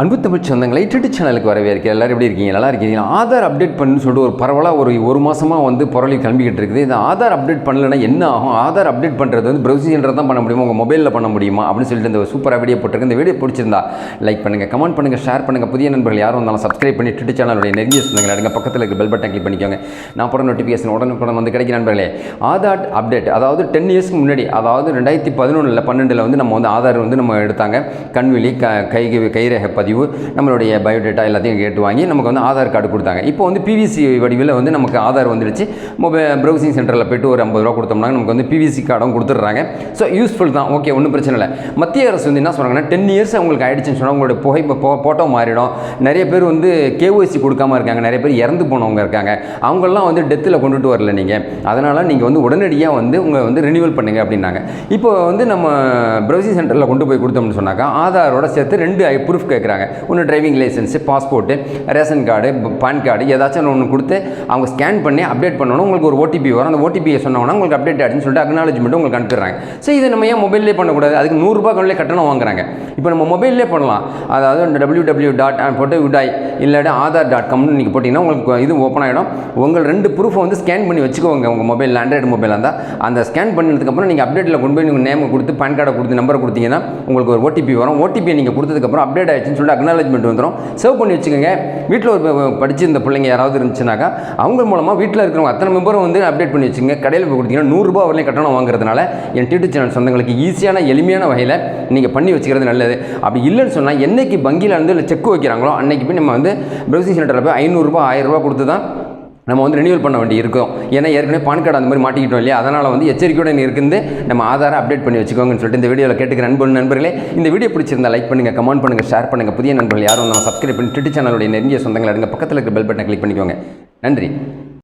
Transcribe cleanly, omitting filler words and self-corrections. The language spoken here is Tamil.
அன்பு தமிழ் சொந்தங்களை யூடியூப் சேனலுக்கு வரவேற்க எல்லாரும் எப்படி இருக்கீங்க? நல்லா இருக்கீங்க? ஆதார் அப்டேட் பண்ணுன்னு சொல்லிட்டு ஒரு பரவலாக ஒரு மாதமாக வந்து புரளி கிளம்பிக்கிட்டு இருக்குது. இந்த ஆதார் அப்டேட் பண்ணலைன்னா என்ன ஆகும்? ஆதார் அப்டேட் பண்ணுறது வந்து ப்ரௌசிங் தான் பண்ண முடியுமா, உங்கள் மொபைலில் பண்ண முடியுமா அப்படின்னு சொல்லிட்டு இந்த சூப்பராக வீடியோ போட்டிருக்கு. இந்த வீடியோ பிடிச்சிருந்தா லைக் பண்ணுங்கள், கமெண்ட் பண்ணுங்கள், ஷேர் பண்ணுங்கள். புதிய நண்பர்கள் யாரும் வந்தாலும் சப்ஸ்கிரைப் பண்ணி யூடியூப் சேனலுடைய நெருங்கிய சொந்தங்களை எடுங்க, பக்கத்தில் இருக்க பெல் பட்டன் கிளிக் பண்ணிக்கோங்க. நான் போகிற நோட்டிஃபிகேஷன் உடனுக்குடன் வந்து கிடைக்கிற நண்பர்களே. ஆதார் அப்டேட் அதாவது 10 இயர்ஸ்க்கு முன்னாடி, அதாவது 2011 வந்து நம்ம வந்து ஆதார் வந்து நம்ம எடுத்தாங்க. கண்விழி, கைரேகை பதிவு, நம்மளுடைய பயோடேட்டா எல்லாத்தையும் கேட்டு வாங்கி நமக்கு வந்து ஆதார் கார்டு கொடுத்தாங்க. இப்போ வந்து பிவிசி வடிவில் வந்து நமக்கு ஆதார் வந்துடுச்சு. ப்ரௌசிங் சென்டரில் போய்ட்டு ஒரு 50 ரூபா கொடுத்தோம்னா நமக்கு வந்து பிவிசி கார்டும் கொடுத்துட்றாங்க. ஸோ யூஸ்ஃபுல் தான், ஓகே, ஒன்றும் பிரச்சனை இல்லை. மத்திய அரசு வந்து என்ன சொல்கிறாங்கன்னா 10 இயர்ஸ் அவங்களுக்கு ஆயிடுச்சுன்னு சொன்னால் உங்களோட போட்டோ மாறிடும். நிறைய பேர் வந்து கேஒய்சி கொடுக்காம இருக்காங்க, நிறைய பேர் இறந்து போனவங்க இருக்காங்க, அவங்களெலாம் வந்து டெத்தில் கொண்டுட்டு வரல நீங்கள், அதனால் நீங்கள் வந்து உடனடியாக வந்து உங்களை வந்து ரினியூவல் பண்ணுங்க அப்படின்னாங்க. இப்போ வந்து நம்ம ப்ரௌசிங் சென்டரில் கொண்டு போய் கொடுத்தோம்னு சொன்னாக்கா ஆதாரோட சேர்த்து 2 ப்ரூஃப் கேட்குறாங்க. ஒன்று driving licence, passport, ration card, PAN card, ஏதாச்சும் ஒன்று கொடுத்து அவங்க ஸ்கேன் பண்ணி அப்டேட் பண்ணணும். உங்களுக்கு ஒரு ஓடிபி வரும். அந்த ஓடிபியை சொன்னோன்னா உங்களுக்கு அப்டேட் ஆகிடுன்னு சொல்லிட்டு அக்னாலஜ்மெண்ட் உங்களுக்கு அனுப்பிடுறாங்க. ஸோ இதை நம்ம ஏன் மொபைல்லே பண்ணக்கூடாது? அதுக்கு 100 ரூபா கட்டணம் வாங்குறாங்க. இப்போ நம்ம மொபைல்லே பண்ணலாம். அதாவது www. போட்டு உடாய் இல்லாட்டி ஆதார்.comனு நீங்கள் போட்டிங்கன்னா உங்களுக்கு இது ஓப்பன் ஆகிடும். உங்கள் 2 ப்ரூஃபை வந்து ஸ்கேன் பண்ணி வச்சுக்கோங்க. உங்கள் மொபைல் ஆண்ட்ராய்டு மொபைலாக இருந்தால் அந்த ஸ்கேன் பண்ணதுக்கப்புறம் நீங்கள் அப்டேட்டில் கொண்டு போய் நீங்கள் நேமை கொடுத்து பான் கார்டை கொடுத்து நம்பரை கொடுத்தீங்கன்னா உங்களுக்கு ஒரு ஓடிபி வரும். ஓடிபியை நீங்கள் கொடுத்ததுக்கப்புறம் அப்டேட் ஆகிடுச்சுன்னு சொல்லிட்டு அக்னாலஜ்மெண்ட் வந்துடும். சேவ் பண்ணி வச்சுக்கோங்க. வீட்டில் ஒரு படிச்சிருந்த பிள்ளைங்க யாராவது இருந்துச்சுனாக்கா அவங்க மூலமாக வீட்டில் இருக்கிறவங்க அத்தனை மெம்பரும் வந்து அப்டேட் பண்ணி வச்சுங்க. கடையில் போய் கொடுத்தீங்கன்னா 100 ரூபா வரலையும் கட்டணம் வாங்குறதுனால என் யூடியூப் சேனல் சொந்தங்களுக்கு ஈஸியான எளிமையான வகையில் நீங்கள் பண்ணி வச்சுக்கிறது நல்லது. அப்படி இல்லைன்னு சொன்னால் என்னைக்கு வங்கியில் வந்து செக் வைக்கிறாங்களோ அன்னைக்கு போய் நம்ம வந்து ப்ரௌசிங் சென்டரில் போய் 500 ரூபா 1000 ரூபா கொடுத்து தான் நம்ம வந்து ரினியூவல் பண்ண வேண்டி இருக்கும். ஏன்னா ஏற்கனவே பான் கார்டு அந்த மாதிரி மாட்டிக்கிட்டோம் இல்லையா? அதனால் வந்து எச்சரிக்கையுடன் இருக்குது நம்ம ஆதாரை அப்டேட் பண்ணி வச்சுக்கோங்கன்னு சொல்லிட்டு இந்த வீடியோவில் கேட்டுக்கிற நண்பர்களே, இந்த வீடியோ பிடிச்சிருந்தா லைக் பண்ணுங்கள், கமெண்ட் பண்ணுங்கள், ஷேர் பண்ணுங்கள். புதிய நண்பர்கள் யாரும் நம்ம சப்ஸ்கிரைப் பண்ணி யூடியூப் சேனலுடைய நெருங்கிய சொந்தங்களை எடுங்க, பக்கத்தில் இருக்க பெல் பட்டனை கிளிக் பண்ணிக்கோங்க. நன்றி.